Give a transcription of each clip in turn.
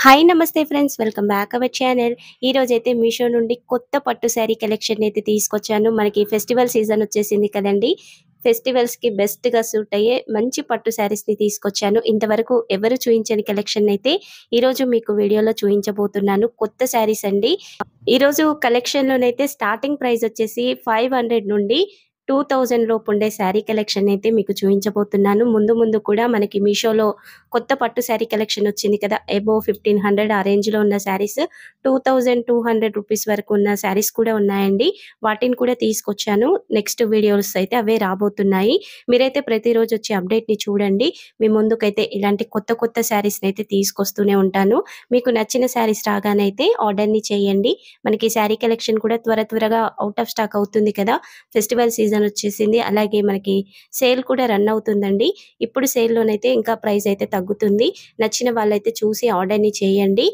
Hi నమస్తే friends, welcome back our channel. ఈ రోజైతే మీషో నుండి కొత్త పట్టు శారీ కలెక్షన్ అయితే తీసుకొచ్చాను. మనకి ఫెస్టివల్ సీజన్ వచ్చేసింది కదండి. ఫెస్టివల్స్‌కి బెస్ట్‌గా సూట్ అయ్యే మంచి పట్టు శారీస్‌ని తీసుకొచ్చాను. ఇంతవరకు ఎవరు చూయించని కలెక్షన్ అయితే ఈరోజు మీకు వీడియోలో చూయించబోతున్నాను. కొత్త శారీస్ అండి. ఈరోజు కలెక్షన్‌లోనైతే స్టార్టింగ్ ప్రైస్ వచ్చేసి 500 నుండి 2000 లోపు ఉండే శారీ కలెక్షన్ అయితే మీకు చూయించబోతున్నాను. ముందు ముందు కూడా మనకి మీషోలో కొత్త పట్టు శారీ కలెక్షన్ వచ్చింది కదా! అబోవ్ 1500 ఆ రేంజ్‌లో ఉన్న శారీస్ 2200 రూపీస్ వరకు ఉన్న శారీస్ కూడా ఉన్నాయండి. వాటిని కూడా తీసుకొచ్చాను. నెక్స్ట్ వీడియోస్ అయితే అవే రాబోతున్నాయి. మీరైతే ప్రతిరోజు వచ్చి అప్డేట్‌ని చూడండి. మీ ముందుకైతే ఇలాంటి కొత్త కొత్త శారీస్‌ని అయితే తీసుకొస్తూనే ఉంటాను. మీకు నచ్చిన శారీస్ రాగానే అయితే ఆర్డర్‌ని చేయండి. మనకి శారీ కలెక్షన్ కూడా త్వరగా ఔట్ ఆఫ్ స్టాక్ అవుతుంది కదా! ఫెస్టివల్ సీజన్ వచ్చేసింది. అలాగే మనకి సేల్ కూడా రన్ అవుతుందండి. ఇప్పుడు సేల్‌లోనైతే ఇంకా ప్రైస్ అయితే తగ్గుతుంది. నచ్చిన వాళ్ళైతే చూసి ఆర్డర్‌ని చేయండి.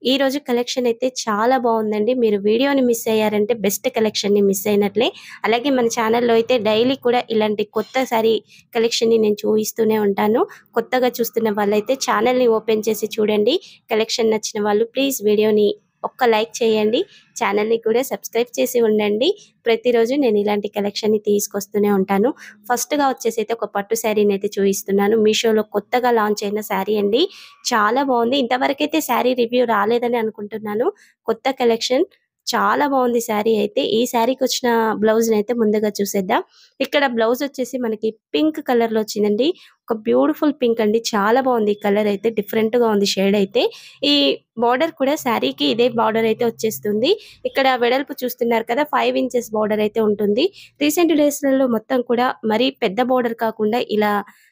ఈరోజు కలెక్షన్ అయితే చాలా బావుందండి. మీరు వీడియోని మిస్ అయ్యారంటే బెస్ట్ కలెక్షన్‌ని మిస్ అయినట్లే. అలాగే మన ఛానల్‌లో అయితే డైలీ కూడా ఇలాంటి కొత్త సారీ కలెక్షన్‌ని నేను చూయిస్తూనే ఉంటాను. కొత్తగా చూస్తున్న వాళ్ళైతే ఛానల్‌ని ఓపెన్ చేసి చూడండి. కలెక్షన్ నచ్చిన వాళ్ళు ప్లీజ్ వీడియోని ఒక్క లైక్ చేయండి. ఛానల్‌ని కూడా సబ్స్క్రైబ్ చేసి ఉండండి. ప్రతిరోజు నేను ఇలాంటి కలెక్షన్‌ని తీసుకొస్తూనే ఉంటాను. ఫస్ట్‌గా వచ్చేసి అయితే ఒక పట్టు శారీని అయితే చూయిస్తున్నాను. మీషోలో కొత్తగా లాంచ్ అయిన శారీ అండి. చాలా బావుంది. ఇంతవరకైతే శారీ రివ్యూ రాలేదని అనుకుంటున్నాను. కొత్త కలెక్షన్ చాలా బావుంది శారీ అయితే. ఈ శారీకొచ్చిన బ్లౌజ్‌నైతే ముందుగా చూసేద్దాం. ఇక్కడ బ్లౌజ్ వచ్చేసి మనకి పింక్ కలర్‌లో వచ్చిందండి. ఒక బ్యూటిఫుల్ పింక్ అండి. చాలా బావుంది ఈ కలర్ అయితే. డిఫరెంట్‌గా ఉంది షేడ్ అయితే. ఈ బోర్డర్ కూడా శారీకి ఇదే బార్డర్ అయితే వచ్చేస్తుంది. ఇక్కడ వెడల్పు చూస్తున్నారు కదా! 5 ఇంచెస్ బోర్డర్ అయితే ఉంటుంది. రీసెంట్ డేస్‌లలో మొత్తం కూడా మరీ పెద్ద బోర్డర్ కాకుండా ఇలా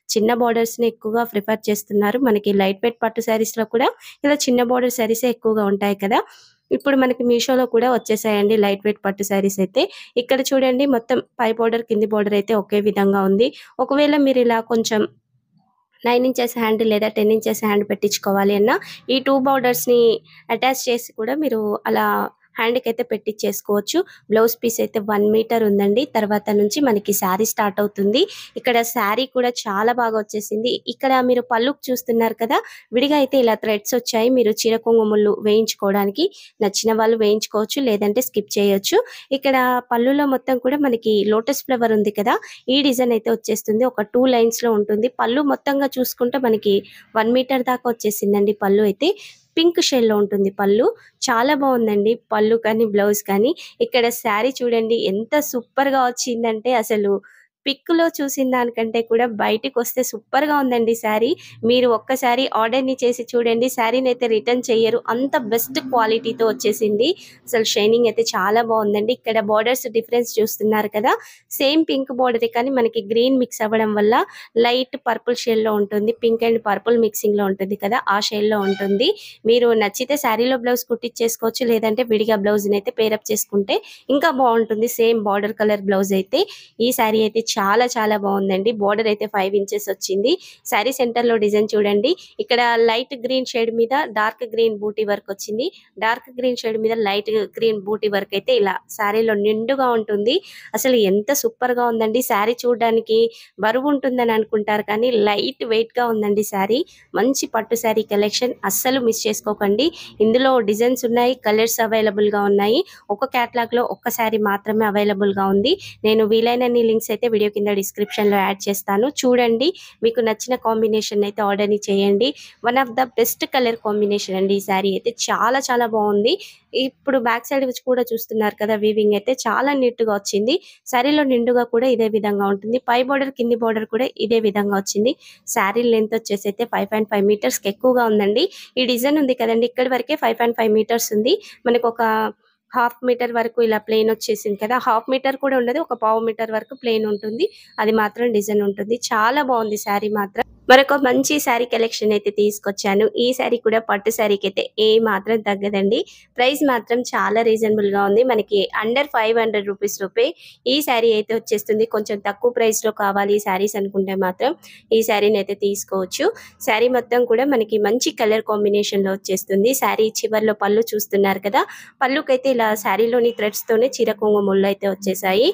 చిన్న బోర్డర్స్‌ని ఎక్కువగా ప్రిఫర్ చేస్తున్నారు. మనకి లైట్ వెయిట్ పట్టు శారీస్‌లో కూడా ఇలా చిన్న బోర్డర్ శారీసే ఎక్కువగా ఉంటాయి కదా! ఇప్పుడు మనకి మీషోలో కూడా వచ్చేసాయండి లైట్ వెయిట్ పట్టు శారీస్ అయితే. ఇక్కడ చూడండి మొత్తం పై బోర్డర్, కింది బోర్డర్ అయితే ఒకే విధంగా ఉంది. ఒకవేళ మీరు ఇలా కొంచెం 9 ఇంచెస్ హ్యాండ్ లేదా 10 ఇంచెస్ హ్యాండ్ పెట్టించుకోవాలి అన్నా ఈ 2 బోర్డర్స్‌ని అటాచ్ చేసి కూడా మీరు అలా హ్యాండ్‌కైతే పెట్టిచ్చేసుకోవచ్చు. బ్లౌజ్ పీస్ అయితే 1 మీటర్ ఉందండి. తర్వాత నుంచి మనకి శారీ స్టార్ట్ అవుతుంది. ఇక్కడ శారీ కూడా చాలా బాగా వచ్చేసింది. ఇక్కడ మీరు పళ్ళుకి చూస్తున్నారు కదా! విడిగా అయితే ఇలా థ్రెడ్స్ వచ్చాయి. మీరు చీర కొంగుముళ్ళు వేయించుకోవడానికి నచ్చిన వాళ్ళు వేయించుకోవచ్చు. లేదంటే స్కిప్ చేయొచ్చు. ఇక్కడ పళ్ళులో మొత్తం కూడా మనకి లోటస్ ఫ్లవర్ ఉంది కదా! ఈ డిజైన్ అయితే వచ్చేస్తుంది. ఒక 2 లైన్స్‌లో ఉంటుంది. పళ్ళు మొత్తంగా చూసుకుంటే మనకి 1 మీటర్ దాకా వచ్చేసిందండి పళ్ళు అయితే. పింక్ షేడ్‌లో ఉంటుంది పళ్ళు. చాలా బావుందండి పళ్ళు కానీ, బ్లౌజ్ కానీ. ఇక్కడ శారీ చూడండి ఎంత సూపర్‌గా వచ్చిందంటే అసలు పిక్‌లో చూసిన దానికంటే కూడా బయటికొస్తే సూపర్‌గా ఉందండి శారీ. మీరు ఒక్కసారి ఆర్డర్‌ని చేసి చూడండి. శారీనైతే రిటర్న్ చెయ్యరు. అంత బెస్ట్ క్వాలిటీతో వచ్చేసింది. అసలు షైనింగ్ అయితే చాలా బావుందండి. ఇక్కడ బోర్డర్స్ డిఫరెన్స్ చూస్తున్నారు కదా! సేమ్ పింక్ బోర్డరే కానీ మనకి గ్రీన్ మిక్స్ అవ్వడం వల్ల లైట్ పర్పుల్ షేడ్‌లో ఉంటుంది. పింక్ అండ్ పర్పుల్ మిక్సింగ్‌లో ఉంటుంది కదా! ఆ షేడ్‌లో ఉంటుంది. మీరు నచ్చితే శారీలో బ్లౌజ్ కుట్టిచ్చేసుకోవచ్చు. లేదంటే విడిగా బ్లౌజ్‌నైతే పేరప్ చేసుకుంటే ఇంకా బావుంటుంది. సేమ్ బోర్డర్ కలర్ బ్లౌజ్ అయితే. ఈ శారీ అయితే చాలా బావుందండి. బోర్డర్ అయితే 5 ఇంచెస్ వచ్చింది. శారీ సెంటర్‌లో డిజైన్ చూడండి. ఇక్కడ లైట్ గ్రీన్ షేడ్ మీద డార్క్ గ్రీన్ బూటీ వర్క్ వచ్చింది. డార్క్ గ్రీన్ షేడ్ మీద లైట్ గ్రీన్ బూటీ వర్క్ అయితే ఇలా శారీలో నిండుగా ఉంటుంది. అసలు ఎంత సూపర్‌గా ఉందండి. శారీ చూడడానికి బరువు ఉంటుందని అనుకుంటారు కానీ లైట్ వెయిట్‌గా ఉందండి శారీ. మంచి పట్టు శారీ కలెక్షన్ అస్సలు మిస్ చేసుకోకండి. ఇందులో డిజైన్స్ ఉన్నాయి. కలర్స్ అవైలబుల్‌గా ఉన్నాయి. ఒక క్యాటలాగ్‌లో ఒక్క శారీ మాత్రమే అవైలబుల్‌గా ఉంది. నేను వీలైనన్ని లింక్స్ అయితే వీడియో కింద డిస్క్రిప్షన్‌లో యాడ్ చేస్తాను. చూడండి. మీకు నచ్చిన కాంబినేషన్ అయితే ఆర్డర్‌ని చేయండి. One of the best colour combination అండి ఈ శారీ అయితే. చాలా బావుంది. ఇప్పుడు బ్యాక్ సైడ్ కూడా చూస్తున్నారు కదా! వీవింగ్ అయితే చాలా నీట్‌గా వచ్చింది. శారీలో నిండుగా కూడా ఇదే విధంగా ఉంటుంది. పై బోర్డర్, కింది బోర్డర్ కూడా ఇదే విధంగా వచ్చింది. శారీ లెంత్ వచ్చేసి అయితే 5.5 మీటర్స్‌కి ఎక్కువగా ఉందండి. ఈ డిజైన్ ఉంది కదండీ! ఇక్కడి వరకే 5.5 మీటర్స్ ఉంది. మనకొక హాఫ్ మీటర్ వరకు ఇలా ప్లెయిన్ వచ్చేసింది కదా! హాఫ్ మీటర్ కూడా ఉండదు. ఒక పావు మీటర్ వరకు ప్లెయిన్ ఉంటుంది. అది మాత్రం డిజైన్ ఉంటుంది. చాలా బావుంది శారీ మాత్రం. మరొక మంచి శారీ కలెక్షన్ అయితే తీసుకొచ్చాను. ఈ శారీ కూడా పట్టు శారీకైతే ఏమాత్రం తగ్గదండి. ప్రైస్ మాత్రం చాలా రీజనబుల్‌గా ఉంది. మనకి అండర్ 500 రూపీస్ లోపే ఈ శారీ అయితే వచ్చేస్తుంది. కొంచెం తక్కువ ప్రైస్‌లో కావాలి ఈ శారీస్ అనుకుంటే మాత్రం ఈ శారీనైతే తీసుకోవచ్చు. శారీ మొత్తం కూడా మనకి మంచి కలర్ కాంబినేషన్‌లో వచ్చేస్తుంది. శారీ చివర్లో పళ్ళు చూస్తున్నారు కదా! పళ్ళుకైతే ఇలా శారీలోని థ్రెడ్స్‌తోనే చీర కొంగు ముళ్ళైతే వచ్చేసాయి.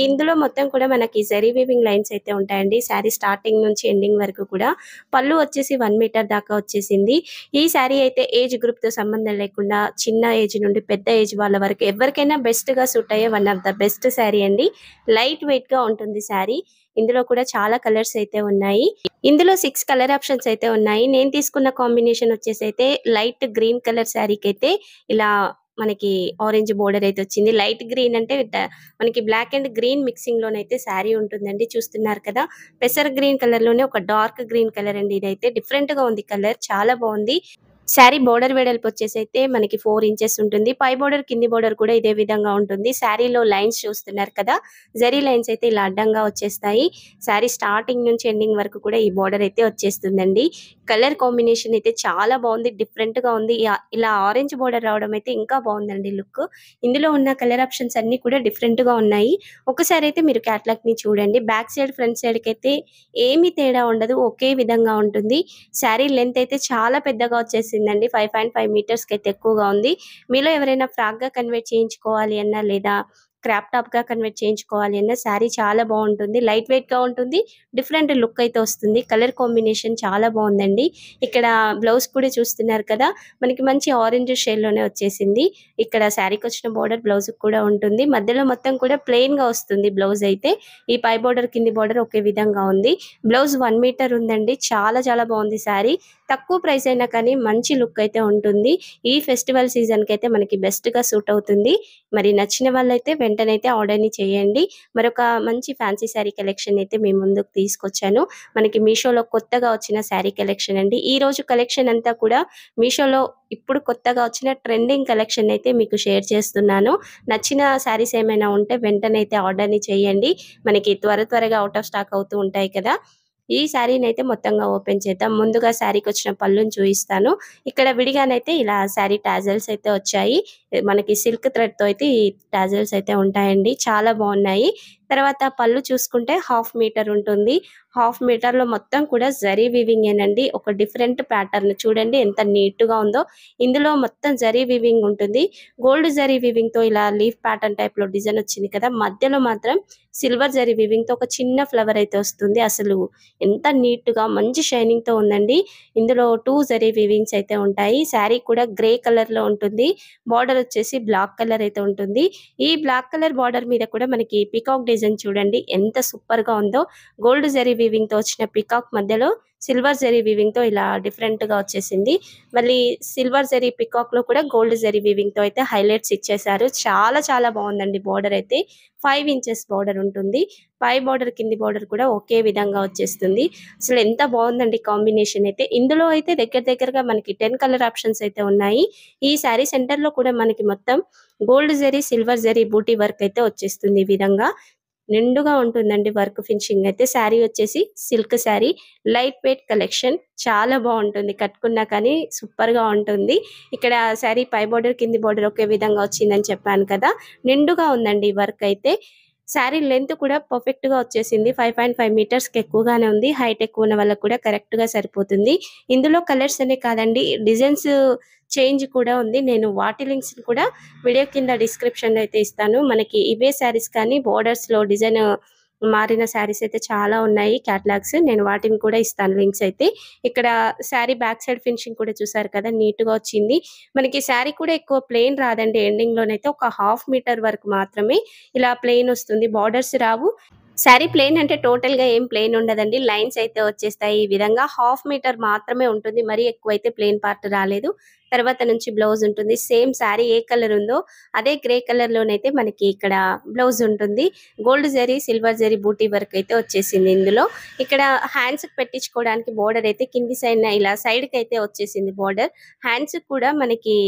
ఇందులో మొత్తం కూడా మనకి జరీ వీవింగ్ లైన్స్ అయితే ఉంటాయండి. శారీ స్టార్టింగ్ నుంచి ఎండింగ్ వరకు కూడా. పళ్ళు వచ్చేసి 1 మీటర్ దాకా వచ్చేసింది. ఈ శారీ అయితే ఏజ్ గ్రూప్‌తో సంబంధం లేకుండా చిన్న ఏజ్ నుండి పెద్ద ఏజ్ వాళ్ళ వరకు ఎవరికైనా బెస్ట్‌గా సూట్ అయ్యే one of the best sari అండి. లైట్ వెయిట్‌గా ఉంటుంది శారీ. ఇందులో కూడా చాలా కలర్స్ అయితే ఉన్నాయి. ఇందులో 6 కలర్ ఆప్షన్స్ అయితే ఉన్నాయి. నేను తీసుకున్న కాంబినేషన్ వచ్చేసైతే లైట్ గ్రీన్ కలర్ శారీకైతే ఇలా మనకి ఆరెంజ్ బోర్డర్ అయితే వచ్చింది. లైట్ గ్రీన్ అంటే మనకి బ్లాక్ అండ్ గ్రీన్ మిక్సింగ్ లోనైతే శారీ ఉంటుందండి. చూస్తున్నారు కదా! పెసర గ్రీన్ కలర్ లోనే ఒక డార్క్ గ్రీన్ కలర్ అండి ఇదైతే. డిఫరెంట్ గా ఉంది కలర్. చాలా బాగుంది. శారీ బోర్డర్ వెడల్పు వచ్చేసైతే మనకి 4 ఇంచెస్ ఉంటుంది. పై బోర్డర్ కింది బోర్డర్ కూడా ఇదే విధంగా ఉంటుంది. శారీలో లైన్స్ చూస్తున్నారు కదా! జరీ లైన్స్ అయితే ఇలా అడ్డంగా వచ్చేస్తాయి. శారీ స్టార్టింగ్ నుంచి ఎండింగ్ వరకు కూడా ఈ బోర్డర్ అయితే వచ్చేస్తుందండి. కలర్ కాంబినేషన్ అయితే చాలా బాగుంది. డిఫరెంట్ గా ఉంది. ఇలా ఆరెంజ్ బోర్డర్ రావడం అయితే ఇంకా బాగుందండి లుక్. ఇందులో ఉన్న కలర్ ఆప్షన్స్ అన్ని కూడా డిఫరెంట్ గా ఉన్నాయి. ఒకసారి అయితే మీరు క్యాటలాగ్ ని చూడండి. బ్యాక్ సైడ్ ఫ్రంట్ సైడ్ కి అయితే ఏమీ తేడా ఉండదు. ఒకే విధంగా ఉంటుంది. శారీ లెంత్ అయితే చాలా పెద్దగా వచ్చేసిందండి. 5.5 మీటర్స్ కి అయితే ఎక్కువగా ఉంది. మీలో ఎవరైనా ఫ్రాక్ గా కన్వర్ట్ చేయించుకోవాలి అన్నా లేదా క్రాప్ టాప్ గా కన్వర్ట్ చేయించుకోవాలి అన్న శారీ చాలా బాగుంటుంది. లైట్ వెయిట్ గా ఉంటుంది. డిఫరెంట్ లుక్ అయితే వస్తుంది. కలర్ కాంబినేషన్ చాలా బాగుందండి. ఇక్కడ బ్లౌజ్ కూడా చూస్తున్నారు కదా! మనకి మంచి ఆరెంజ్ షేడ్ లోనే వచ్చేసింది. ఇక్కడ శారీకి వచ్చిన బోర్డర్ బ్లౌజ్ కూడా ఉంటుంది. మధ్యలో మొత్తం కూడా ప్లెయిన్ గా వస్తుంది బ్లౌజ్ అయితే. ఈ పై బోర్డర్ కింది బోర్డర్ ఒకే విధంగా ఉంది. బ్లౌజ్ 1 మీటర్ ఉందండి. చాలా చాలా బాగుంది శారీ. తక్కువ ప్రైస్ అయినా కానీ మంచి లుక్ అయితే ఉంటుంది. ఈ ఫెస్టివల్ సీజన్ కి అయితే మనకి బెస్ట్ గా సూట్ అవుతుంది. మరి నచ్చిన వాళ్ళైతే వెంటనే అయితే ఆర్డర్ ని చేయండి. మరొక మంచి ఫ్యాన్సీ శారీ కలెక్షన్ అయితే మీ ముందుకు తీసుకొచ్చాను. మనకి మీషోలో కొత్తగా వచ్చిన శారీ కలెక్షన్ అండి. ఈ రోజు కలెక్షన్ అంతా కూడా మీషోలో ఇప్పుడు కొత్తగా వచ్చిన ట్రెండింగ్ కలెక్షన్ అయితే మీకు షేర్ చేస్తున్నాను. నచ్చిన శారీస్ ఏమైనా ఉంటే వెంటనే అయితే ఆర్డర్ ని చేయండి. మనకి త్వరగా అవుట్ ఆఫ్ స్టాక్ అవుతూ ఉంటాయి కదా! ఈ శారీనైతే మొత్తంగా ఓపెన్ చేద్దాం. ముందుగా శారీకి వచ్చిన పళ్ళుని చూపిస్తాను. ఇక్కడ విడిగానైతే ఇలా శారీ టాజల్స్ అయితే వచ్చాయి. మనకి సిల్క్ థ్రెడ్ తో అయితే ఈ టాజల్స్ అయితే ఉంటాయండి. చాలా బాగున్నాయి. తర్వాత పళ్ళు చూసుకుంటే 1/2 మీటర్ ఉంటుంది. 1/2 మీటర్ లో మొత్తం కూడా జరీ వీవింగ్ ఏనండి. ఒక డిఫరెంట్ ప్యాటర్న్ చూడండి ఎంత నీట్ గా ఉందో. ఇందులో మొత్తం జరీ వీవింగ్ ఉంటుంది. గోల్డ్ జరీ వీవింగ్ తో ఇలా లీఫ్ ప్యాటర్న్ టైప్ లో డిజైన్ వచ్చింది కదా! మధ్యలో మాత్రం సిల్వర్ జరీ వీవింగ్ తో ఒక చిన్న ఫ్లవర్ అయితే వస్తుంది. అసలు ఎంత నీట్ గా మంచి షైనింగ్ తో ఉందండి. ఇందులో 2 జరీ వీవింగ్స్ అయితే ఉంటాయి. శారీ కూడా గ్రే కలర్ లో ఉంటుంది. బార్డర్ వచ్చేసి బ్లాక్ కలర్ అయితే ఉంటుంది. ఈ బ్లాక్ కలర్ బార్డర్ మీద కూడా మనకి పీకాక్ డిజైన్ చూడండి ఎంత సూపర్ గా ఉందో. గోల్డ్ జరీ వీవింగ్ తో వచ్చిన పీకాక్ మధ్యలో సిల్వర్ జరీ వీవింగ్ తో ఇలా డిఫరెంట్ గా వచ్చేసింది. మళ్ళీ సిల్వర్ జరీ పీకాక్ లో కూడా గోల్డ్ జరీ వీవింగ్ తో అయితే హైలైట్స్ ఇచ్చేసారు. చాలా చాలా బాగుందండి. బార్డర్ అయితే 5 ఇంచెస్ బార్డర్ ఉంటుంది. పై బార్డర్ కింది బార్డర్ కూడా ఒకే విధంగా వచ్చేస్తుంది. అసలు ఎంత బాగుందండి కాంబినేషన్ అయితే. ఇందులో అయితే దగ్గరగా మనకి 10 కలర్ ఆప్షన్స్ అయితే ఉన్నాయి. ఈ శారీ సెంటర్ లో కూడా మనకి మొత్తం గోల్డ్ జరీ సిల్వర్ జరీ బూటీ వర్క్ అయితే వచ్చేస్తుంది. ఈ విధంగా నిండుగా ఉంటుందండి వర్క్ ఫినిషింగ్ అయితే. శారీ వచ్చేసి silk sari. Light weight collection. చాలా బాగుంటుంది. కట్టుకున్నా కానీ సూపర్ గా ఉంటుంది. ఇక్కడ శారీ పై బోర్డర్ కింది బోర్డర్ ఒకే విధంగా వచ్చిందని చెప్పాను కదా! నిండుగా ఉందండి వర్క్ అయితే. శారీ లెంత్ కూడా పర్ఫెక్ట్ గా వచ్చేసింది. 5.5 మీటర్స్ కి ఎక్కువగానే ఉంది. హైట్ ఎక్కువ ఉన్న వాళ్ళకి కూడా కరెక్ట్ గా సరిపోతుంది. ఇందులో కలర్స్ అనే కాదండి డిజైన్స్ చేంజ్ కూడా ఉంది. నేను వాటి లింక్స్ కూడా వీడియో కింద డిస్క్రిప్షన్ లో అయితే ఇస్తాను. మనకి ఇవే శారీస్ కానీ బోర్డర్స్ లో డిజైన్ మారిన శారీస్ అయితే చాలా ఉన్నాయి క్యాటలాగ్స్. నేను వాటిని కూడా ఇస్తాను లింక్స్ అయితే. ఇక్కడ శారీ బ్యాక్ సైడ్ ఫినిషింగ్ కూడా చూసారు కదా! నీట్ గా వచ్చింది. మనకి శారీ కూడా ఎక్కువ ప్లెయిన్ రాదండి. ఎండింగ్ లోనైతే ఒక 1/2 మీటర్ వరకు మాత్రమే ఇలా ప్లెయిన్ వస్తుంది. బార్డర్స్ రావు. శారీ ప్లెయిన్ అంటే టోటల్ గా ఏం ప్లెయిన్ ఉండదండి. లైన్స్ అయితే వచ్చేస్తాయి. ఈ విధంగా 1/2 మీటర్ మాత్రమే ఉంటుంది. మరీ ఎక్కువైతే ప్లెయిన్ పార్ట్ రాలేదు. తర్వాత నుంచి బ్లౌజ్ ఉంటుంది. సేమ్ శారీ ఏ కలర్ ఉందో అదే గ్రే కలర్ లోనైతే మనకి ఇక్కడ బ్లౌజ్ ఉంటుంది. గోల్డ్ జరీ సిల్వర్ జరీ బూటీ వర్క్ అయితే వచ్చేసింది ఇందులో. ఇక్కడ హ్యాండ్స్ కి పెట్టించుకోవడానికి బోర్డర్ అయితే కింది సైడ్ ఇలా సైడ్ కి అయితే వచ్చేసింది బోర్డర్. హ్యాండ్స్ కూడా మనకి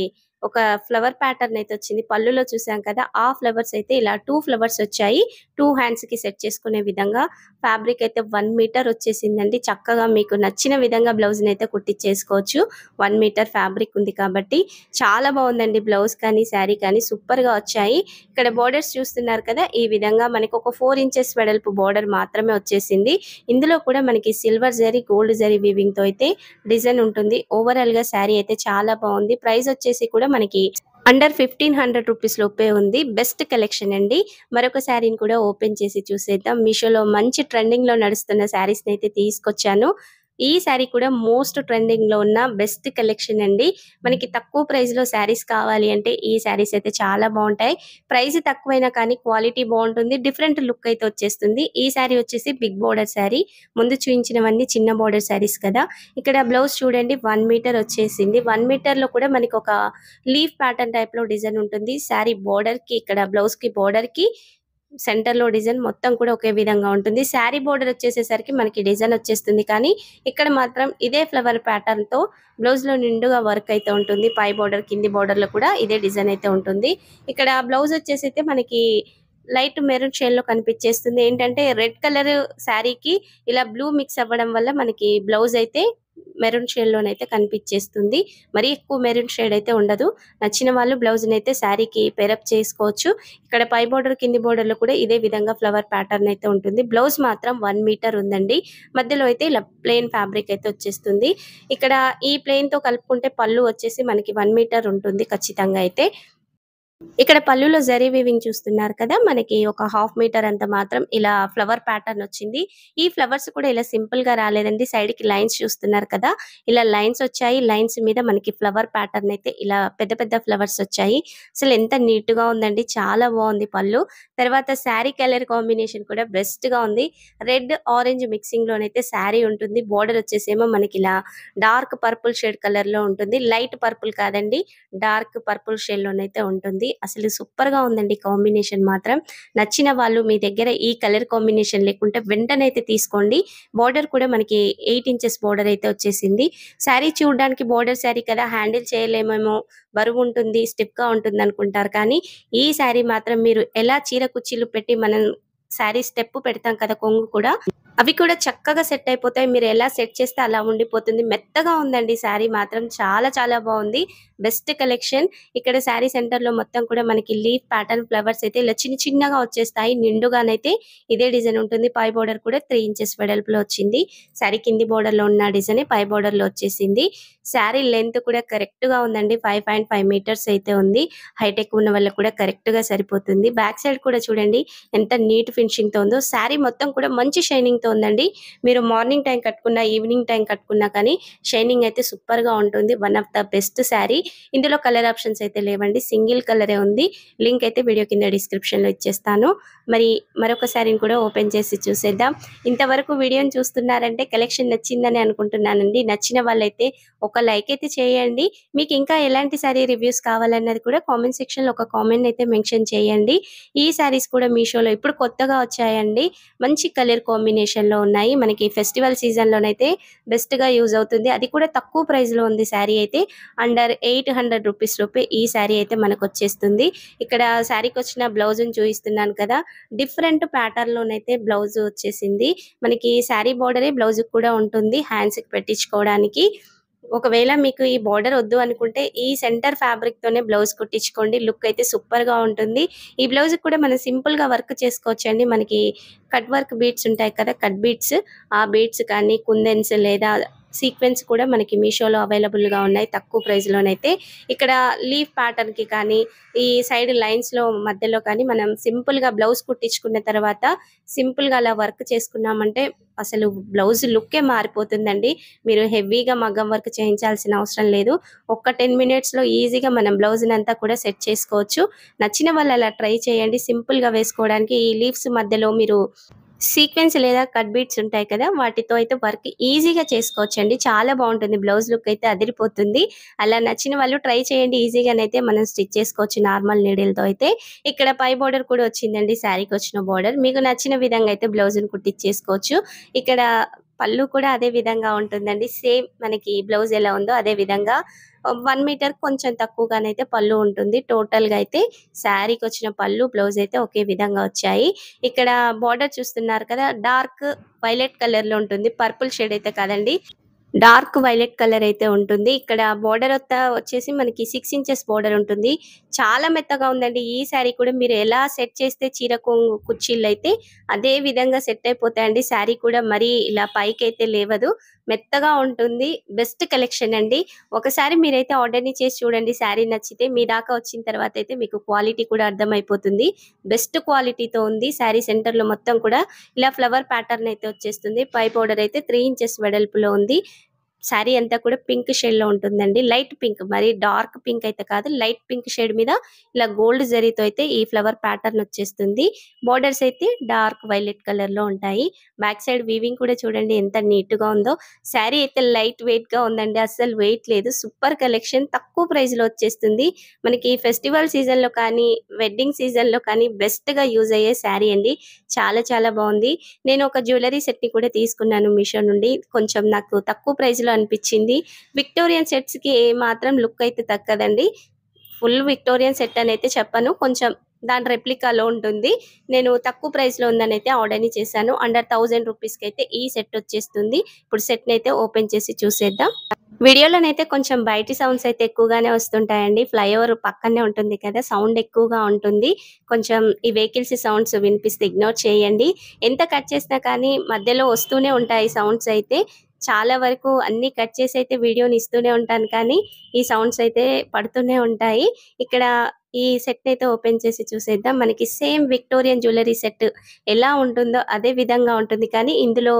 ఒక ఫ్లవర్ ప్యాటర్న్ అయితే వచ్చింది. పళ్ళులో చూసాం కదా! ఆ ఫ్లవర్స్ అయితే ఇలా 2 ఫ్లవర్స్ వచ్చాయి. 2 హ్యాండ్స్ కి సెట్ చేసుకునే విధంగా ఫ్యాబ్రిక్ అయితే 1 మీటర్ వచ్చేసిందండి. చక్కగా మీకు నచ్చిన విధంగా బ్లౌజ్ అయితే కుట్టించేసుకోవచ్చు. 1 మీటర్ ఫ్యాబ్రిక్ ఉంది కాబట్టి చాలా బాగుందండి. బ్లౌజ్ కానీ శారీ కానీ సూపర్ గా వచ్చాయి. ఇక్కడ బోర్డర్స్ చూస్తున్నారు కదా! ఈ విధంగా మనకి ఒక 4 ఇంచెస్ వెడల్పు బోర్డర్ మాత్రమే వచ్చేసింది. ఇందులో కూడా మనకి silver zari gold zari weaving తో అయితే డిజైన్ ఉంటుంది. ఓవరాల్ గా శారీ అయితే చాలా బాగుంది. ప్రైస్ వచ్చేసి కూడా మనకి అండర్ 1500 రూపీస్ లోపే ఉంది. బెస్ట్ కలెక్షన్ అండి. మరొక శారీని కూడా ఓపెన్ చేసి చూసేద్దాం. మీషోలో మంచి ట్రెండింగ్ లో నడుస్తున్న శారీస్ అయితే తీసుకొచ్చాను. ఈ శారీ కూడా మోస్ట్ ట్రెండింగ్ లో ఉన్న బెస్ట్ కలెక్షన్ అండి. మనకి తక్కువ ప్రైస్ లో శారీస్ కావాలి అంటే ఈ శారీస్ అయితే చాలా బాగుంటాయి. ప్రైస్ తక్కువైనా కానీ క్వాలిటీ బాగుంటుంది. డిఫరెంట్ లుక్ అయితే వచ్చేస్తుంది. ఈ శారీ వచ్చేసి బిగ్ బోర్డర్ శారీ. ముందు చూపించినవన్నీ చిన్న బోర్డర్ శారీస్ కదా. ఇక్కడ బ్లౌజ్ చూడండి 1 మీటర్ వచ్చేసింది. 1 మీటర్ లో కూడా మనకి ఒక లీఫ్ ప్యాటర్న్ టైప్ లో డిజైన్ ఉంటుంది. శారీ బోర్డర్ కి ఇక్కడ బ్లౌజ్ కి బోర్డర్ కి సెంటర్ లో డిజైన్ మొత్తం కూడా ఒకే విధంగా ఉంటుంది. శారీ బోర్డర్ వచ్చేసేసరికి మనకి డిజైన్ వచ్చేస్తుంది. కానీ ఇక్కడ మాత్రం ఇదే ఫ్లవర్ ప్యాటర్న్ తో బ్లౌజ్ లో నిండుగా వర్క్ అయితే ఉంటుంది. పై బోర్డర్ కింది బోర్డర్ లో కూడా ఇదే డిజైన్ అయితే ఉంటుంది. ఇక్కడ బ్లౌజ్ వచ్చేసి అయితే మనకి లైట్ మెరూన్ షేడ్ లో కనిపించేస్తుంది. ఏంటంటే రెడ్ కలర్ శారీకి ఇలా బ్లూ మిక్స్ అవ్వడం వల్ల మనకి బ్లౌజ్ అయితే మెరూన్ షేడ్ లోనైతే కనిపించేస్తుంది. మరి ఎక్కువ మెరూన్ షేడ్ అయితే ఉండదు. నచ్చిన వాళ్ళు బ్లౌజ్ అయితే శారీకి పేరప్ చేసుకోవచ్చు. ఇక్కడ పై బోర్డర్ కింది బోర్డర్ లో కూడా ఇదే విధంగా ఫ్లవర్ ప్యాటర్న్ అయితే ఉంటుంది. బ్లౌజ్ మాత్రం 1 మీటర్ ఉందండి. మధ్యలో అయితే ఇలా ప్లెయిన్ ఫ్యాబ్రిక్ అయితే వచ్చేస్తుంది. ఇక్కడ ఈ ప్లెయిన్ తో కలుపుకుంటే పళ్ళు వచ్చేసి మనకి 1 మీటర్ ఉంటుంది ఖచ్చితంగా అయితే. ఇక్కడ పళ్ళులో జరీ వీవింగ్ చూస్తున్నారు కదా. మనకి ఒక 1/2 మీటర్ అంత మాత్రం ఇలా ఫ్లవర్ ప్యాటర్న్ వచ్చింది. ఈ ఫ్లవర్స్ కూడా ఇలా సింపుల్ గా రాలేదండి. సైడ్ కి లైన్స్ చూస్తున్నారు కదా. ఇలా లైన్స్ వచ్చాయి. లైన్స్ మీద మనకి ఫ్లవర్ ప్యాటర్న్ అయితే ఇలా పెద్ద పెద్ద ఫ్లవర్స్ వచ్చాయి. అసలు ఎంత నీట్ గా ఉందండి. చాలా బాగుంది పళ్ళు. తర్వాత శారీ కలర్ కాంబినేషన్ కూడా బెస్ట్ గా ఉంది. రెడ్ ఆరెంజ్ మిక్సింగ్ లోనైతే శారీ ఉంటుంది. బోర్డర్ వచ్చేసేమో మనకి ఇలా డార్క్ పర్పుల్ షేడ్ కలర్ లో ఉంటుంది. లైట్ పర్పుల్ కాదండి, డార్క్ పర్పుల్ షేడ్ లోనైతే ఉంటుంది. అసలు సూపర్ గా ఉందండి కాంబినేషన్ మాత్రం. నచ్చిన వాళ్ళు మీ దగ్గర ఈ కలర్ కాంబినేషన్ లేకుంటే వెంటనే అయితే తీసుకోండి. బోర్డర్ కూడా మనకి 8 ఇంచెస్ బోర్డర్ అయితే వచ్చేసింది. శారీ చూడడానికి బోర్డర్ శారీ కదా, హ్యాండిల్ చేయలేమేమో, బరువు ఉంటుంది, స్టిఫ్ గా ఉంటుంది అనుకుంటారు. కానీ ఈ శారీ మాత్రం మీరు ఎలా చీర కుర్చీలు పెట్టి మనం శారీ స్టెప్ పెడతాం కదా, కొంగు కూడా అవి కూడా చక్కగా సెట్ అయిపోతాయి. మీరు ఎలా సెట్ చేస్తే అలా ఉండిపోతుంది. మెత్తగా ఉందండి శారీ మాత్రం. చాలా చాలా బాగుంది. Best collection. ఇక్కడ శారీ సెంటర్ లో మొత్తం కూడా మనకి లీఫ్ ప్యాటర్న్ ఫ్లవర్స్ అయితే ఇలా చిన్న చిన్నగా వచ్చేస్తాయి. నిండుగానైతే ఇదే డిజైన్ ఉంటుంది. పై బోర్డర్ కూడా 3 ఇంచెస్ వెడల్పులో వచ్చింది. శారీ కింది బోర్డర్ లో ఉన్న డిజైన్ పై బోర్డర్ లో వచ్చేసింది. శారీ లెంత్ కూడా కరెక్ట్ గా ఉందండి. 5.5 మీటర్స్ అయితే ఉంది. హైట్ ఎక్కువ ఉన్న వాళ్ళకి కూడా కరెక్ట్ గా సరిపోతుంది. బ్యాక్ సైడ్ కూడా చూడండి ఎంత నీట్ ఫినిషింగ్ తో ఉందో. శారీ మొత్తం కూడా మంచి షైనింగ్ తో ఉందండి. మీరు మార్నింగ్ టైం కట్టుకున్నా, ఈవినింగ్ టైం కట్టుకున్నా కానీ షైనింగ్ అయితే సూపర్ గా ఉంటుంది. One of the best sari. ఇందులో కలర్ ఆప్షన్స్ అయితే లేవండి. సింగిల్ కలరే ఉంది. లింక్ అయితే వీడియో కింద డిస్క్రిప్షన్ లో ఇచ్చేస్తాను. మరి మరొక శారీని కూడా ఓపెన్ చేసి చూసేద్దాం. ఇంతవరకు వీడియోని చూస్తున్నారంటే కలెక్షన్ నచ్చిందని అనుకుంటున్నానండి. నచ్చిన వాళ్ళైతే ఒక లైక్ అయితే చేయండి. మీకు ఇంకా ఎలాంటి శారీ రివ్యూస్ కావాలన్నది కూడా కామెంట్ సెక్షన్ లో ఒక కామెంట్ అయితే మెన్షన్ చేయండి. ఈ శారీస్ కూడా మీషోలో ఇప్పుడు కొత్తగా వచ్చాయండి. మంచి కలర్ కాంబినేషన్ లో ఉన్నాయి. మనకి ఫెస్టివల్ సీజన్ లోనైతే బెస్ట్ గా యూజ్ అవుతుంది. అది కూడా తక్కువ ప్రైస్ లో ఉంది. శారీ అయితే అండర్ 800 రూపీస్ రూపే ఈ శారీ అయితే మనకు వచ్చేస్తుంది. ఇక్కడ శారీకి వచ్చిన బ్లౌజ్ చూపిస్తున్నాను కదా. డిఫరెంట్ ప్యాటర్న్ లోనైతే బ్లౌజ్ వచ్చేసింది. మనకి శారీ బోర్డరే బ్లౌజ్ కూడా ఉంటుంది హ్యాండ్స్ కి పెట్టించుకోవడానికి. ఒకవేళ మీకు ఈ బోర్డర్ వద్దు అనుకుంటే ఈ సెంటర్ ఫ్యాబ్రిక్ తోనే బ్లౌజ్ కుట్టించుకోండి. లుక్ అయితే సూపర్ గా ఉంటుంది. ఈ బ్లౌజ్ కూడా మనం సింపుల్ గా వర్క్ చేసుకోవచ్చండి. మనకి కట్ వర్క్ బీడ్స్ ఉంటాయి కదా, కట్ బీడ్స్, ఆ బీడ్స్ కానీ కుందన్స్ లేదా సీక్వెన్స్ కూడా మనకి మీషోలో అవైలబుల్ గా ఉన్నాయి తక్కువ ప్రైస్ లోనైతే. ఇక్కడ లీఫ్ ప్యాటర్న్ కి కానీ ఈ సైడ్ లైన్స్ లో మధ్యలో కానీ మనం సింపుల్ గా బ్లౌజ్ కుట్టించుకున్న తర్వాత సింపుల్ గా అలా వర్క్ చేసుకున్నామంటే అసలు బ్లౌజ్ లుక్కే మారిపోతుందండి. మీరు హెవీగా మగ్గం వర్క్ చేయించాల్సిన అవసరం లేదు. ఒక్క 10 మినిట్స్ లో ఈజీగా మనం బ్లౌజ్ అంతా కూడా సెట్ చేసుకోవచ్చు. నచ్చిన వాళ్ళు అలా ట్రై చేయండి. సింపుల్ గా వేసుకోవడానికి ఈ లీవ్స్ మధ్యలో మీరు సీక్వెన్స్ లేదా కట్ బీట్స్ ఉంటాయి కదా, వాటితో అయితే వర్క్ ఈజీగా చేసుకోవచ్చండి. చాలా బాగుంటుంది. బ్లౌజ్ లుక్ అయితే అదిరిపోతుంది. అలా నచ్చిన వాళ్ళు ట్రై చేయండి. ఈజీగానైతే మనం స్టిచ్ చేసుకోవచ్చు నార్మల్ నీడిల్తో అయితే. ఇక్కడ పై బోర్డర్ కూడా వచ్చిందండి. శారీకి వచ్చిన బోర్డర్ మీకు నచ్చిన విధంగా అయితే బ్లౌజ్ని కుట్టించేసుకోవచ్చు. ఇక్కడ పళ్ళు కూడా అదే విధంగా ఉంటుందండి. సేమ్ మనకి బ్లౌజ్ ఎలా ఉందో అదే విధంగా 1 మీటర్ కొంచెం తక్కువగానైతే పళ్ళు ఉంటుంది. టోటల్ గా అయితే శారీకి వచ్చిన పళ్ళు బ్లౌజ్ అయితే ఒకే విధంగా వచ్చాయి. ఇక్కడ బార్డర్ చూస్తున్నారు కదా, డార్క్ వైలెట్ కలర్ లో ఉంటుంది. పర్పుల్ షేడ్ అయితే కాదండి, డార్క్ వైలెట్ కలర్ అయితే ఉంటుంది. ఇక్కడ బోర్డర్ వచ్చేసి మనకి 6 ఇంచెస్ బోర్డర్ ఉంటుంది. చాలా మెత్తగా ఉందండి. ఈ శారీ కూడా మీరు ఎలా సెట్ చేస్తే చీర కొంగు కుచ్చిళ్ళైతే అదే విధంగా సెట్ అయిపోతాయండి. శారీ కూడా మరీ ఇలా పైకైతే లేవదు. మెత్తగా ఉంటుంది. బెస్ట్ కలెక్షన్ అండి. ఒకసారి మీరైతే ఆర్డర్‌ని చేసి చూడండి. శారీ నచ్చితే మీ దాకా వచ్చిన తర్వాత అయితే మీకు క్వాలిటీ కూడా అర్థమైపోతుంది. బెస్ట్ క్వాలిటీతో ఉంది. శారీ సెంటర్‌లో మొత్తం కూడా ఇలా ఫ్లవర్ ప్యాటర్న్ అయితే వచ్చేస్తుంది. పై బోర్డర్ అయితే 3 ఇంచెస్ వెడల్పులో ఉంది. శారీ అంతా కూడా పింక్ షేడ్‌లో ఉంటుందండి. లైట్ పింక్, మరి డార్క్ పింక్ అయితే కాదు. లైట్ పింక్ షేడ్ మీద ఇలా గోల్డ్ జరీతో అయితే ఈ ఫ్లవర్ ప్యాటర్న్ వచ్చేస్తుంది. బోర్డర్స్ అయితే డార్క్ వైలెట్ కలర్‌లో ఉంటాయి. బ్యాక్ సైడ్ వీవింగ్ కూడా చూడండి ఎంత నీట్‌గా ఉందో. శారీ అయితే లైట్ వెయిట్‌గా ఉందండి. అస్సలు వెయిట్ లేదు. Super collection. తక్కువ ప్రైస్‌లో వచ్చేస్తుంది. మనకి ఫెస్టివల్ సీజన్‌లో కానీ, వెడ్డింగ్ సీజన్‌లో కానీ బెస్ట్‌గా యూజ్ అయ్యే శారీ అండి. చాలా చాలా బావుంది. నేను ఒక జ్యువెలరీ సెట్‌ని కూడా తీసుకున్నాను మీషో నుండి. కొంచెం నాకు తక్కువ ప్రైస్‌లో అనిపించింది. విక్టోరియన్ సెట్స్‌కి ఏమాత్రం లుక్ అయితే దక్కదండి. ఫుల్ విక్టోరియన్ సెట్ అని అయితే చెప్పను. కొంచెం దాని రెప్లికాలో ఉంటుంది. నేను తక్కువ ప్రైస్‌లో ఉందనైతే ఆర్డర్‌ని చేశాను. అండర్ 1000 రూపీస్‌కైతే ఈ సెట్ వచ్చేస్తుంది. ఇప్పుడు సెట్‌నైతే ఓపెన్ చేసి చూసేద్దాం. వీడియోలోనైతే కొంచెం బయటి సౌండ్స్ అయితే ఎక్కువగానే వస్తుంటాయండి. ఫ్లైఓవర్ పక్కనే ఉంటుంది కదా! సౌండ్ ఎక్కువగా ఉంటుంది. కొంచెం ఈ వెహికల్స్ సౌండ్స్ వినిపిస్తే ఇగ్నోర్ చేయండి. ఎంత కట్ చేసినా కానీ మధ్యలో వస్తూనే ఉంటాయి సౌండ్స్ అయితే. చాలా వరకు అన్నీ కట్ చేసి అయితే వీడియోని ఇస్తూనే ఉంటాను కానీ, ఈ సౌండ్స్ అయితే పడుతూనే ఉంటాయి. ఇక్కడ ఈ సెట్‌నైతే ఓపెన్ చేసి చూసేద్దాం. మనకి సేమ్ విక్టోరియన్ జ్యువెలరీ సెట్ ఎలా ఉంటుందో అదే విధంగా ఉంటుంది. కానీ ఇందులో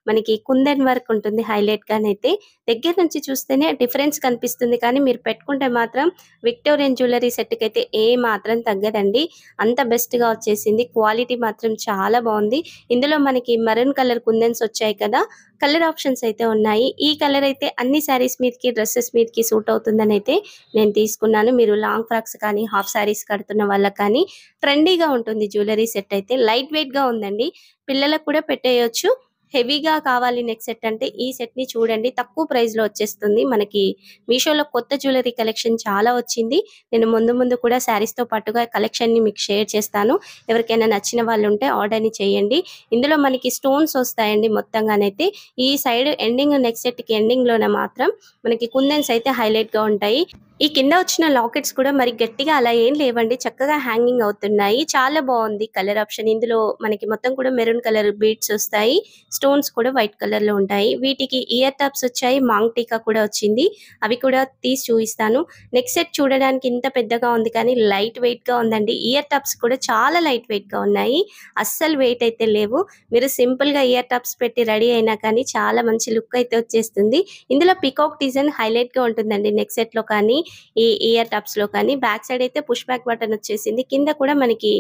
మనకి కుందన్ వర్క్ ఉంటుంది హైలైట్‌గానైతే. దగ్గర నుంచి చూస్తేనే డిఫరెన్స్ కనిపిస్తుంది. కానీ మీరు పెట్టుకుంటే మాత్రం విక్టోరియన్ జ్యువెలరీ సెట్‌కైతే ఏమాత్రం తగ్గదండి. అంత బెస్ట్‌గా వచ్చేసింది. క్వాలిటీ మాత్రం చాలా బావుంది. ఇందులో మనకి మెరూన్ కలర్ కుందన్స్ వచ్చాయి కదా! కలర్ ఆప్షన్స్ అయితే ఉన్నాయి. ఈ కలర్ అయితే అన్ని శారీస్ మీదకి, డ్రెసెస్ మీదకి సూట్ అవుతుందనైతే నేను తీసుకున్నాను. మీరు లాంగ్ ఫ్రాక్స్ కానీ, హాఫ్ శారీస్ కడుతున్న వాళ్ళకి కానీ ట్రెండీగా ఉంటుంది జ్యువెలరీ సెట్ అయితే. లైట్ వెయిట్‌గా ఉందండి. పిల్లలకు కూడా పెట్టేయొచ్చు. హెవీగా కావాలి నెక్ సెట్ అంటే ఈ సెట్‌ని చూడండి. తక్కువ ప్రైస్‌లో వచ్చేస్తుంది. మనకి మీషోలో కొత్త జ్యువెలరీ కలెక్షన్ చాలా వచ్చింది. నేను ముందు ముందు కూడా శారీస్‌తో పాటుగా కలెక్షన్‌ని మీకు షేర్ చేస్తాను. ఎవరికైనా నచ్చిన వాళ్ళుంటే ఆర్డర్‌ని చేయండి. ఇందులో మనకి స్టోన్స్ వస్తాయండి మొత్తంగానైతే. ఈ సైడ్ ఎండింగ్ నెక్ సెట్‌కి ఎండింగ్‌లోన మాత్రం మనకి కుందన్స్ అయితే హైలైట్‌గా ఉంటాయి. ఈ కింద వచ్చిన లాకెట్స్ కూడా మరి గట్టిగా అలా ఏం లేవండి. చక్కగా హ్యాంగింగ్ అవుతున్నాయి. చాలా బావుంది కలర్ ఆప్షన్. ఇందులో మనకి మొత్తం కూడా మెరూన్ కలర్ బీడ్స్ వస్తాయి. స్టోన్స్ కూడా వైట్ కలర్‌లో ఉంటాయి. వీటికి ఇయర్ టాప్స్ వచ్చాయి. మాంగ్ టీకా కూడా వచ్చింది. అవి కూడా తీసి చూయిస్తాను. నెక్ సెట్ చూడడానికి ఇంత పెద్దగా ఉంది కానీ లైట్ వెయిట్‌గా ఉందండి. ఇయర్ టాప్స్ కూడా చాలా లైట్ వెయిట్‌గా ఉన్నాయి. అస్సలు వెయిట్ అయితే లేవు. మీరు సింపుల్‌గా ఇయర్ టాప్స్ పెట్టి రెడీ అయినా కానీ చాలా మంచి లుక్ అయితే వచ్చేస్తుంది. ఇందులో పీకాక్ డిజైన్ హైలైట్‌గా ఉంటుందండి నెక్ సెట్‌లో కానీ, ఈ ఇయర్ టాప్స్‌లో కానీ. బ్యాక్ సైడ్ అయితే పుష్ బ్యాక్ బటన్ వచ్చేసింది. కింద కూడా మనకి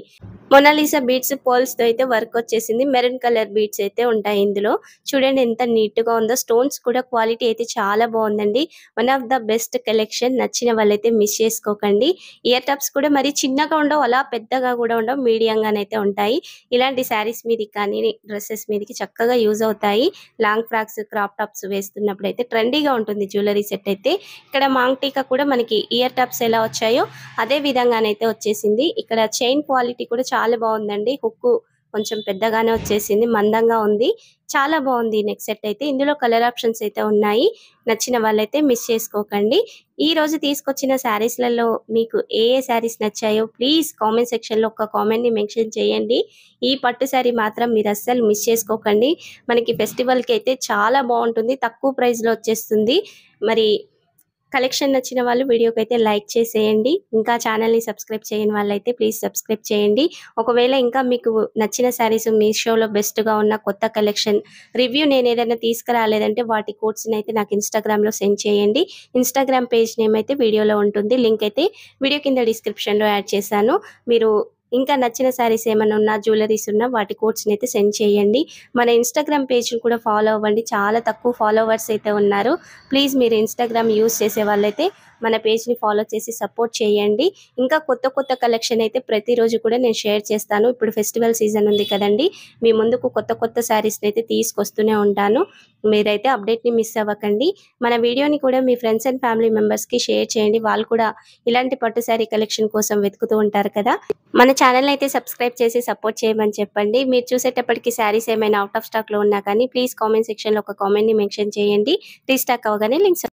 మొనాలిసా బీడ్స్ పర్ల్స్‌తో అయితే వర్క్ వచ్చేసింది. మెరూన్ కలర్ బీడ్స్ అయితే ఉంటాయి ఇందులో. చూడండి ఎంత నీట్‌గా ఉందో. స్టోన్స్ కూడా క్వాలిటీ అయితే చాలా బావుందండి. One of the best collection. నచ్చిన వాళ్ళైతే మిస్ చేసుకోకండి. ఇయర్ టాప్స్ కూడా మరి చిన్నగా ఉండవు, అలా పెద్దగా కూడా ఉండవు. మీడియంగానైతే ఉంటాయి. ఇలాంటి శారీస్ మీదకి కానీ, డ్రెసెస్ మీదకి చక్కగా యూజ్ అవుతాయి. లాంగ్ ఫ్రాక్స్, క్రాప్ టాప్స్ వేస్తున్నప్పుడైతే ట్రెండీగా ఉంటుంది జ్యువెలరీ సెట్ అయితే. ఇక్కడ మాంగ్ టీకా కూడా మనకి ఇయర్ టాప్స్ ఎలా వచ్చాయో అదే విధంగానైతే వచ్చేసింది. ఇక్కడ చైన్ క్వాలిటీ కూడా చాలా బావుందండి. హుక్కు కొంచెం పెద్దగానే వచ్చేసింది. మందంగా ఉంది. చాలా బావుంది నెక్ సెట్ అయితే. ఇందులో కలర్ ఆప్షన్స్ అయితే ఉన్నాయి. నచ్చిన వాళ్ళైతే మిస్ చేసుకోకండి. ఈరోజు తీసుకొచ్చిన శారీస్‌లలో మీకు ఏ ఏ శారీస్ నచ్చాయో ప్లీజ్ కామెంట్ సెక్షన్‌లో ఒక కామెంట్‌ని మెన్షన్ చేయండి. ఈ పట్టు శారీ మాత్రం మీరు అస్సలు మిస్ చేసుకోకండి. మనకి ఫెస్టివల్‌కి అయితే చాలా బావుంటుంది. తక్కువ ప్రైస్‌లో వచ్చేస్తుంది. మరి కలెక్షన్ నచ్చిన వాళ్ళు వీడియోకైతే లైక్ చేసేయండి. ఇంకా ఛానల్‌ని సబ్స్క్రైబ్ చేయని వాళ్ళైతే ప్లీజ్ సబ్స్క్రైబ్ చేయండి. ఒకవేళ ఇంకా మీకు నచ్చిన శారీస్ మీషోలో బెస్ట్‌గా ఉన్న కొత్త కలెక్షన్ రివ్యూ నేనేదైనా తీసుకురాలేదంటే వాటి కోడ్స్‌నైతే నాకు ఇన్‌స్టాగ్రామ్‌లో సెండ్ చేయండి. ఇన్‌స్టాగ్రామ్ పేజ్ నేమ్ అయితే వీడియోలో ఉంటుంది. లింక్ అయితే వీడియో కింద డిస్క్రిప్షన్‌లో యాడ్ చేశాను. మీరు ఇంకా నచ్చిన శారీస్ ఏమన్నా ఉన్నా, జ్యువెలరీస్ ఉన్నా వాటి కోడ్స్‌నైతే సెండ్ చేయండి. మన ఇన్‌స్టాగ్రామ్ పేజ్‌ని కూడా ఫాలో అవ్వండి. చాలా తక్కువ ఫాలోవర్స్ అయితే ఉన్నారు. ప్లీజ్ మీరు ఇన్‌స్టాగ్రామ్ యూజ్ చేసే వాళ్ళైతే మన పేజ్ని ఫాలో చేసి సపోర్ట్ చేయండి. ఇంకా కొత్త కొత్త కలెక్షన్ అయితే ప్రతిరోజు కూడా నేను షేర్ చేస్తాను. ఇప్పుడు ఫెస్టివల్ సీజన్ ఉంది కదండి, మీ ముందుకు కొత్త కొత్త శారీస్ని అయితే తీసుకొస్తూనే ఉంటాను. మీరైతే అప్డేట్ని మిస్ అవ్వకండి. మన వీడియోని కూడా మీ ఫ్రెండ్స్ అండ్ ఫ్యామిలీ మెంబర్స్కి షేర్ చేయండి. వాళ్ళు కూడా ఇలాంటి పట్టు శారీ కలెక్షన్ కోసం వెతుకుతూ ఉంటారు కదా. మన ఛానల్ అయితే సబ్స్క్రైబ్ చేసి సపోర్ట్ చేయమని చెప్పండి. మీరు చూసేటప్పటికి శారీస్ ఏమైనా అవుట్ ఆఫ్ స్టాక్లో ఉన్నా కానీ ప్లీజ్ కామెంట్ సెక్షన్లో ఒక కామెంట్ని మెన్షన్ చేయండి. రీస్టాక్ అవగానే లింక్స్